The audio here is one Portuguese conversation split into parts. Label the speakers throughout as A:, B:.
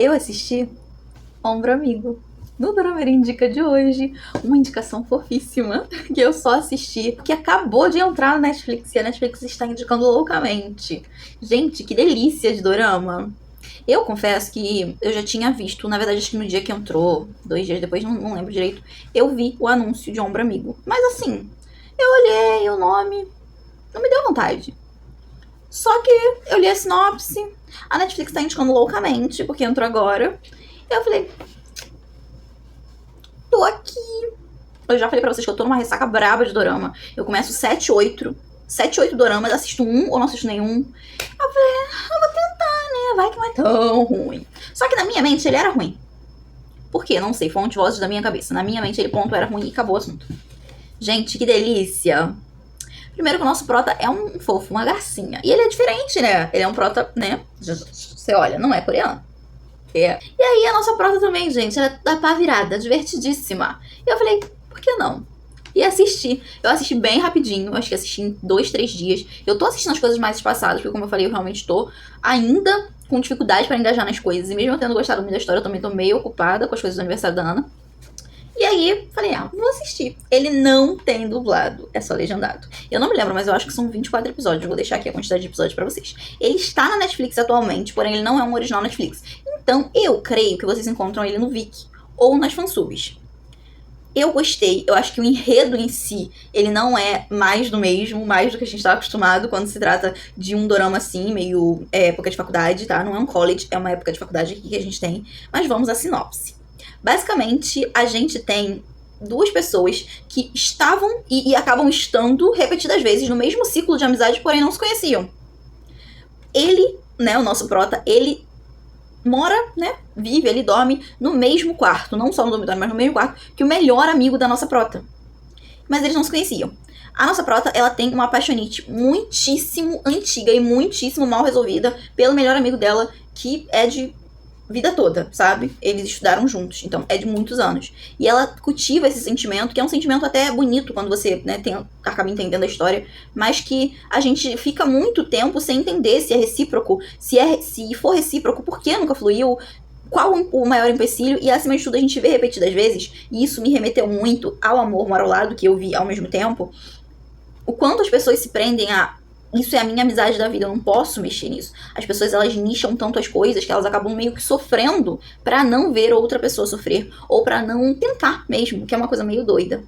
A: Eu assisti Ombro Amigo no Dorama Indica de hoje. Uma indicação fofíssima que eu só assisti porque acabou de entrar na Netflix e a Netflix está indicando loucamente. Gente, que delícia de dorama. Eu confesso que eu já tinha visto, na verdade acho que no dia que entrou, 2 dias depois, não lembro direito, eu vi o anúncio de Ombro Amigo. Mas assim, eu olhei o nome, não me deu vontade. Só que eu li a sinopse, a Netflix tá indicando loucamente, porque entrou agora. E eu falei, tô aqui. Eu já falei pra vocês que eu tô numa ressaca braba de dorama. Eu começo 7, 8 doramas, assisto um ou não assisto nenhum. Eu falei, eu vou tentar, né? Vai que não é tão ruim. Só que na minha mente ele era ruim. Por quê? Não sei, fonte vozes da minha cabeça. Na minha mente ele ponto era ruim e acabou o assunto. Gente, que delícia. Primeiro que o nosso prota é um fofo, uma gracinha. E ele é diferente, né? Ele é um prota, né? Você olha, não é coreano. É. E aí a nossa prota também, gente, ela é da pá virada, divertidíssima. E eu falei, por que não? E assisti. Eu assisti bem rapidinho, acho que assisti em 2, 3 dias. Eu tô assistindo as coisas mais espaçadas, porque como eu falei, eu realmente tô ainda com dificuldade pra engajar nas coisas. E mesmo eu tendo gostado muito da história, eu também tô meio ocupada com as coisas do aniversário da Ana. E aí, falei, vou assistir. Ele não tem dublado, é só legendado. Eu não me lembro, mas eu acho que são 24 episódios. Vou deixar aqui a quantidade de episódios pra vocês. Ele está na Netflix atualmente, porém ele não é um original Netflix. Então, eu creio que vocês encontram ele no Viki ou nas fansubs. Eu gostei, eu acho que o enredo em si, ele não é mais do mesmo, mais do que a gente tá acostumado quando se trata de um dorama assim, meio época de faculdade, tá? Não é um college, é uma época de faculdade aqui que a gente tem. Mas vamos à sinopse. Basicamente, a gente tem duas pessoas que estavam e acabam estando repetidas vezes no mesmo ciclo de amizade, porém não se conheciam. Ele, né, o nosso prota, ele mora, né, vive, ele dorme no mesmo quarto, não só no dormitório, mas no mesmo quarto, que o melhor amigo da nossa prota. Mas eles não se conheciam. A nossa prota, ela tem uma apaixonite muitíssimo antiga e muitíssimo mal resolvida pelo melhor amigo dela, que é de vida toda, sabe? Eles estudaram juntos, então é de muitos anos. E ela cultiva esse sentimento, que é um sentimento até bonito quando você, né, acaba entendendo a história, mas que a gente fica muito tempo sem entender se é recíproco, se for recíproco, por que nunca fluiu, qual o maior empecilho, e acima de tudo a gente vê repetidas vezes, e isso me remeteu muito ao Amor Mora ao Lado, que eu vi ao mesmo tempo, o quanto as pessoas se prendem a isso é a minha amizade da vida, eu não posso mexer nisso. As pessoas, elas nicham tanto as coisas que elas acabam meio que sofrendo pra não ver outra pessoa sofrer, ou pra não tentar mesmo, que é uma coisa meio doida.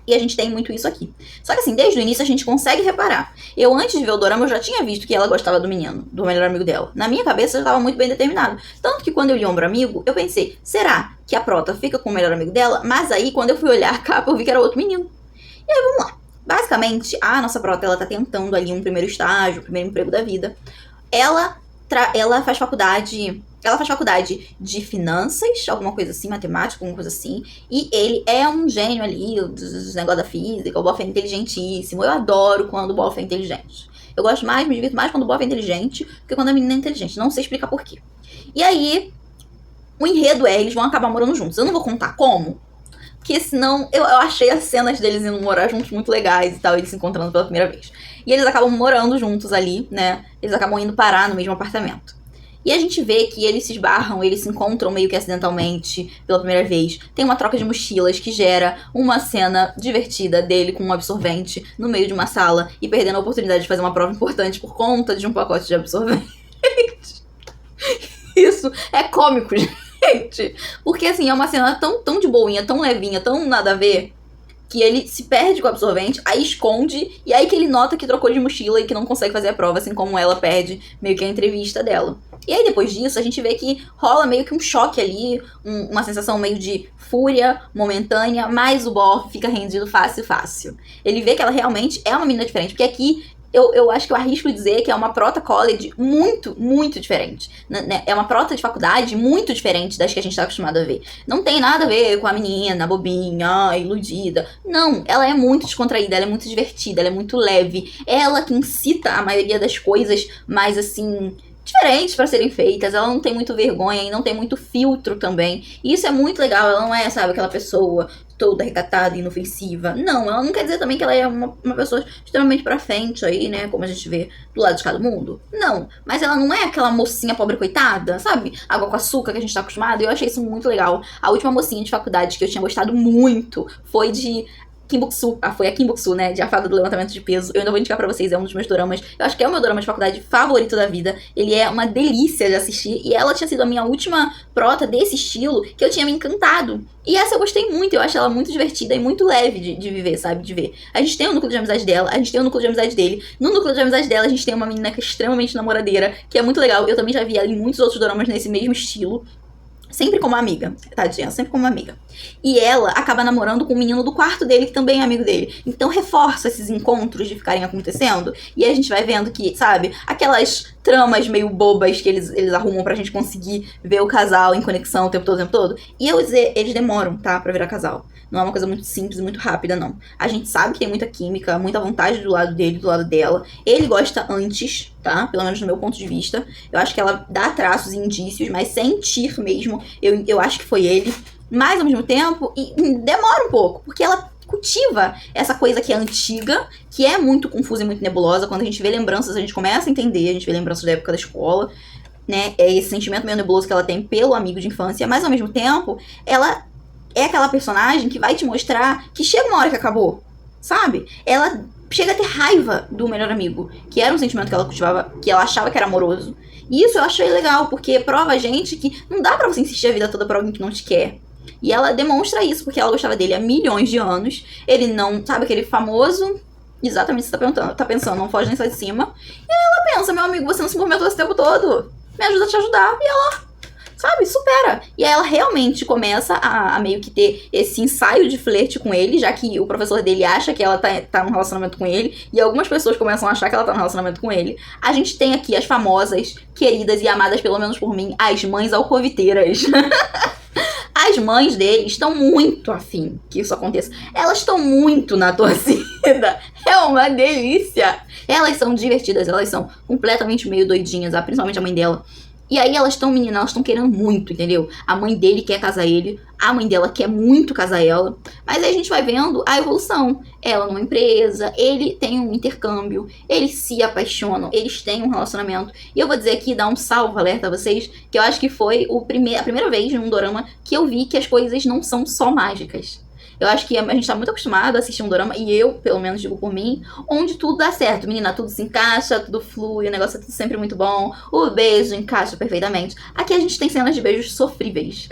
A: E a gente tem muito isso aqui. Só que assim, desde o início a gente consegue reparar. Eu, antes de ver o dorama, eu já tinha visto que ela gostava do menino, do melhor amigo dela. Na minha cabeça já estava muito bem determinado. Tanto que quando eu li Ombro Amigo, eu pensei, será que a prota fica com o melhor amigo dela? Mas aí, quando eu fui olhar a capa, eu vi que era outro menino. E aí, vamos lá. Basicamente, a nossa prota, ela tá tentando ali um primeiro estágio, um primeiro emprego da vida. Ela faz faculdade. Ela faz faculdade de finanças, alguma coisa assim, matemática, alguma coisa assim. E ele é um gênio ali, dos negócios da física, o bofe é inteligentíssimo. Eu adoro quando o bofe é inteligente. Eu gosto mais, me divirto mais quando o bofe é inteligente do que quando a menina é inteligente. Não sei explicar por quê. E aí, o enredo é, eles vão acabar morando juntos. Eu não vou contar como, porque senão eu achei as cenas deles indo morar juntos muito legais e tal, eles se encontrando pela primeira vez. E eles acabam morando juntos ali, né? Eles acabam indo parar no mesmo apartamento. E a gente vê que eles se esbarram, eles se encontram meio que acidentalmente pela primeira vez. Tem uma troca de mochilas que gera uma cena divertida dele com um absorvente no meio de uma sala e perdendo a oportunidade de fazer uma prova importante por conta de um pacote de absorvente. Isso é cômico, gente. Porque, assim, é uma cena tão de boinha, tão levinha, tão nada a ver, que ele se perde com o absorvente, aí esconde, e aí que ele nota que trocou de mochila e que não consegue fazer a prova, assim como ela perde meio que a entrevista dela. E aí, depois disso, a gente vê que rola meio que um choque ali, uma sensação meio de fúria momentânea, mas o Bor fica rendido fácil. Ele vê que ela realmente é uma menina diferente, porque aqui eu acho que eu arrisco dizer que é uma prota college muito, muito diferente. Né? É uma prota de faculdade muito diferente das que a gente tá acostumado a ver. Não tem nada a ver com a menina bobinha, iludida. Não, ela é muito descontraída, ela é muito divertida, ela é muito leve. Ela que incita a maioria das coisas mais, assim, diferentes pra serem feitas, ela não tem muito vergonha e não tem muito filtro também. E isso é muito legal, ela não é, sabe, aquela pessoa toda recatada e inofensiva. Não, ela não quer dizer também que ela é uma pessoa extremamente pra frente aí, né, como a gente vê do lado de cada mundo. Não, mas ela não é aquela mocinha pobre coitada, sabe? Água com açúcar que a gente tá acostumado, e eu achei isso muito legal. A última mocinha de faculdade que eu tinha gostado muito foi de Kimbuksu, foi a Kimbuksu, né, de A Fada do Levantamento de Peso. Eu ainda vou indicar pra vocês, é um dos meus doramas, eu acho que é o meu dorama de faculdade favorito da vida. Ele é uma delícia de assistir, e ela tinha sido a minha última prota desse estilo, que eu tinha me encantado. E essa eu gostei muito, eu acho ela muito divertida e muito leve de viver, sabe, de ver. A gente tem o núcleo de amizade dela, a gente tem o núcleo de amizade dele. No núcleo de amizade dela, a gente tem uma menina que é extremamente namoradeira, que é muito legal. Eu também já vi ela em muitos outros doramas nesse mesmo estilo. Sempre como amiga, tadinha, sempre como amiga. E ela acaba namorando com um menino do quarto dele, que também é amigo dele. Então reforça esses encontros de ficarem acontecendo. E a gente vai vendo que, sabe, aquelas tramas meio bobas que eles arrumam pra gente conseguir ver o casal em conexão o tempo todo. E eles demoram, tá, pra virar casal. Não é uma coisa muito simples e muito rápida, não. A gente sabe que tem muita química, muita vontade do lado dele, do lado dela. Ele gosta antes, tá? Pelo menos no meu ponto de vista. Eu acho que ela dá traços e indícios, mas sentir mesmo, eu acho que foi ele. Mas, ao mesmo tempo, demora um pouco, porque ela cultiva essa coisa que é antiga, que é muito confusa e muito nebulosa. Quando a gente vê lembranças, a gente começa a entender, a gente vê lembranças da época da escola, né? É esse sentimento meio nebuloso que ela tem pelo amigo de infância, mas, ao mesmo tempo, ela é aquela personagem que vai te mostrar que chega uma hora que acabou, sabe? Ela chega a ter raiva do melhor amigo, que era um sentimento que ela cultivava, que ela achava que era amoroso. E isso eu achei legal, porque prova a gente que não dá pra você insistir a vida toda pra alguém que não te quer. E ela demonstra isso, porque ela gostava dele há milhões de anos. Ele não, sabe, aquele famoso, exatamente o que você tá pensando, não foge nem sai de cima. E aí ela pensa, meu amigo, você não se movimentou esse tempo todo. Me ajuda a te ajudar. E ela, sabe, supera. E aí ela realmente começa a meio que ter esse ensaio de flerte com ele, já que o professor dele acha que ela tá num relacionamento com ele, e algumas pessoas começam a achar que ela tá num relacionamento com ele. A gente tem aqui as famosas, queridas e amadas, pelo menos por mim, as mães alcoviteiras. As mães dele estão muito afim que isso aconteça. Elas estão muito na torcida. É uma delícia. Elas são divertidas, elas são completamente meio doidinhas, principalmente a mãe dela. E aí elas estão querendo muito, entendeu? A mãe dele quer casar ele, a mãe dela quer muito casar ela. Mas aí a gente vai vendo a evolução. Ela numa empresa, ele tem um intercâmbio, eles se apaixonam, eles têm um relacionamento. E eu vou dizer aqui, dar um salve alerta a vocês, que eu acho que foi a primeira vez num dorama que eu vi que as coisas não são só mágicas. Eu acho que a gente tá muito acostumado a assistir um dorama, e eu, pelo menos, digo por mim, onde tudo dá certo. Menina, tudo se encaixa, tudo flui, o negócio é tudo sempre muito bom, o beijo encaixa perfeitamente. Aqui a gente tem cenas de beijos sofríveis.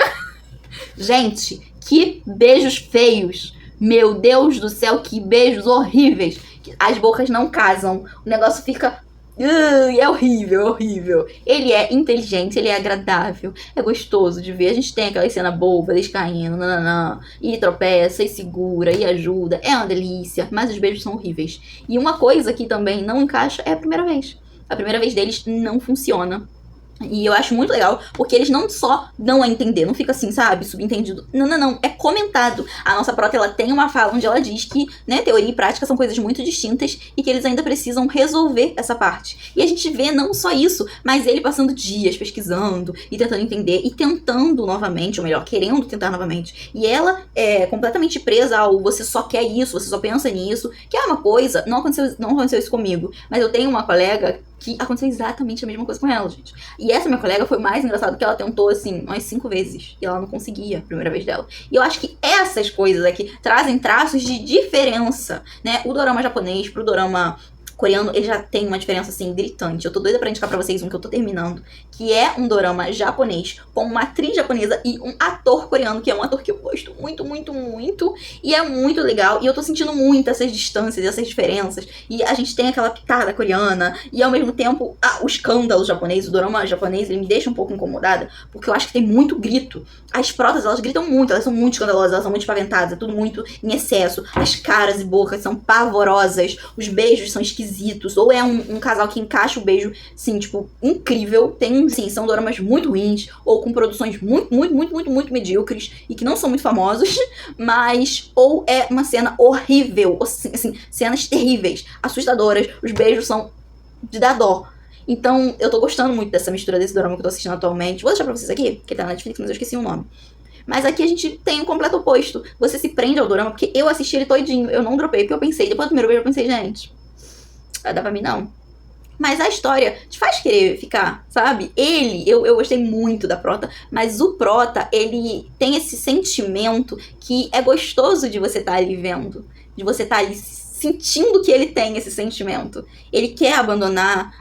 A: Gente, que beijos feios. Meu Deus do céu, que beijos horríveis. As bocas não casam, o negócio fica... é horrível, é horrível. Ele é inteligente, ele é agradável, é gostoso de ver. A gente tem aquela cena boba, eles caindo, nananã, e tropeça, e segura, e ajuda. É uma delícia, mas os beijos são horríveis. E uma coisa que também não encaixa é a primeira vez. A primeira vez deles não funciona. E eu acho muito legal, porque eles não só dão a entender, não fica assim, sabe, subentendido. Não, é comentado. A nossa prota, ela tem uma fala onde ela diz que, né, teoria e prática são coisas muito distintas e que eles ainda precisam resolver essa parte. E a gente vê não só isso, mas ele passando dias pesquisando e tentando entender e tentando novamente, ou melhor, querendo tentar novamente. E ela é completamente presa ao você só quer isso, você só pensa nisso, que é uma coisa, não aconteceu isso comigo, mas eu tenho uma colega que aconteceu exatamente a mesma coisa com ela, gente. E essa minha colega foi mais engraçada, que ela tentou, assim, umas 5 vezes. E ela não conseguia a primeira vez dela. E eu acho que essas coisas aqui trazem traços de diferença, né? O dorama japonês pro dorama coreano, ele já tem uma diferença, assim, gritante. Eu tô doida pra indicar pra vocês um que eu tô terminando, que é um dorama japonês, com uma atriz japonesa e um ator coreano, que é um ator que eu gosto muito, muito, muito, e é muito legal, e eu tô sentindo muito essas distâncias, essas diferenças, e a gente tem aquela pitada coreana, e ao mesmo tempo, o escândalo japonês, o dorama japonês, ele me deixa um pouco incomodada, porque eu acho que tem muito grito. As protas, elas gritam muito, elas são muito escandalosas, elas são muito espaventadas, é tudo muito em excesso, as caras e bocas são pavorosas, os beijos são esquisitos, ou é um casal que encaixa o beijo, sim, tipo, incrível. Tem, sim, são doramas muito ruins, ou com produções muito medíocres, e que não são muito famosos, mas, ou é uma cena horrível, assim, cenas terríveis, assustadoras, os beijos são de dar dó. Então, eu tô gostando muito dessa mistura desse dorama que eu tô assistindo atualmente. Vou deixar pra vocês aqui, que tá na Netflix, mas eu esqueci o nome. Mas aqui a gente tem um completo oposto. Você se prende ao dorama, porque eu assisti ele todinho. Eu não dropei, porque eu pensei, depois do primeiro beijo eu pensei, gente, vai dar pra mim não. Mas a história te faz querer ficar, sabe? Eu gostei muito da Prota, mas o Prota, ele tem esse sentimento que é gostoso de você estar ali vendo. De você estar ali sentindo que ele tem esse sentimento. Ele quer abandonar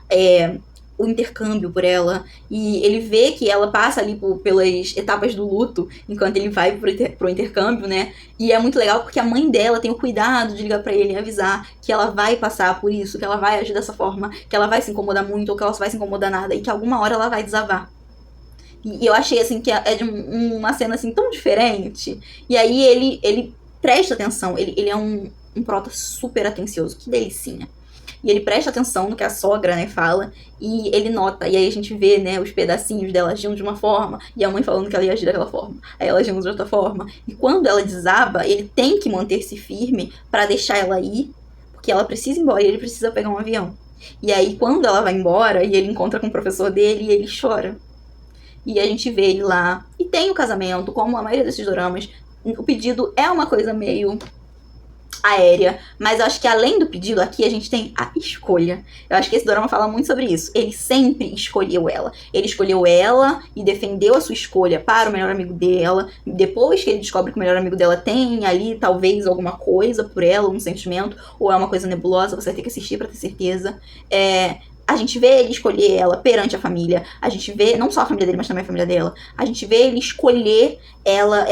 A: o intercâmbio por ela, e ele vê que ela passa ali pelas etapas do luto, enquanto ele vai pro intercâmbio, né? E é muito legal porque a mãe dela tem o cuidado de ligar pra ele e avisar que ela vai passar por isso, que ela vai agir dessa forma, que ela vai se incomodar muito, ou que ela não vai se incomodar nada, e que alguma hora ela vai desavar. E eu achei, assim, que é de uma cena, assim, tão diferente. E aí ele presta atenção, ele é um prota super atencioso, que delicinha. E ele presta atenção no que a sogra, né, fala, e ele nota. E aí a gente vê, né, os pedacinhos dela agindo de uma forma, e a mãe falando que ela ia agir daquela forma. Aí ela agindo de outra forma. E quando ela desaba, ele tem que manter-se firme pra deixar ela ir, porque ela precisa ir embora e ele precisa pegar um avião. E aí quando ela vai embora, e ele encontra com o professor dele, e ele chora. E a gente vê ele lá. E tem o casamento, como a maioria desses doramas. O pedido é uma coisa meio aérea, mas eu acho que além do pedido, aqui a gente tem a escolha. Eu acho que esse dorama fala muito sobre isso. Ele sempre escolheu ela. Ele escolheu ela e defendeu a sua escolha para o melhor amigo dela. Depois que ele descobre que o melhor amigo dela tem ali, talvez, alguma coisa por ela, um sentimento, ou é uma coisa nebulosa, você vai ter que assistir para ter certeza. A gente vê ele escolher ela perante a família. A gente vê, não só a família dele, mas também a família dela. A gente vê ele escolher ela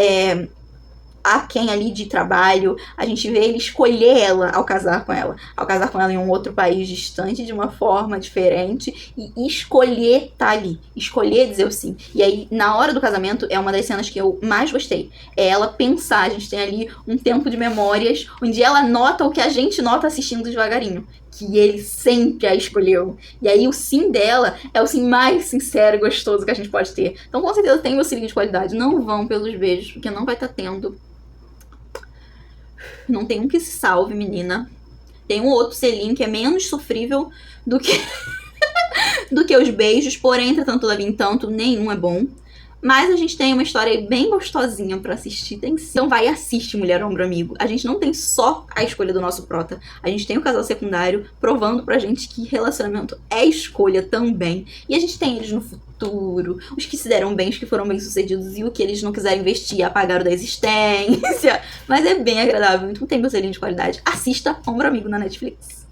A: a quem ali de trabalho. A gente vê ele escolher ela ao casar com ela. Ao casar com ela em um outro país distante, de uma forma diferente. E escolher tá ali. Escolher dizer o sim. E aí, na hora do casamento, é uma das cenas que eu mais gostei. É ela pensar. A gente tem ali um tempo de memórias, onde ela nota o que a gente nota assistindo devagarinho. Que ele sempre a escolheu. E aí o sim dela é o sim mais sincero e gostoso que a gente pode ter. Então com certeza tem o selinho de qualidade. Não vão pelos beijos, porque não vai estar tendo. Não tem um que se salve, menina. Tem um outro selinho que é menos sofrível do que do que os beijos. Porém, entretanto, todavia, entanto, nenhum é bom. Mas a gente tem uma história bem gostosinha pra assistir. Tem sim. Então vai e assiste Mulher Ombro Amigo. A gente não tem só a escolha do nosso prota. A gente tem o casal secundário provando pra gente que relacionamento é escolha também. E a gente tem eles no futuro. Os que se deram bem, os que foram bem sucedidos. E o que eles não quiserem investir, apagaram da existência. Mas é bem agradável. Então tem meu selinho de qualidade. Assista Ombro Amigo na Netflix.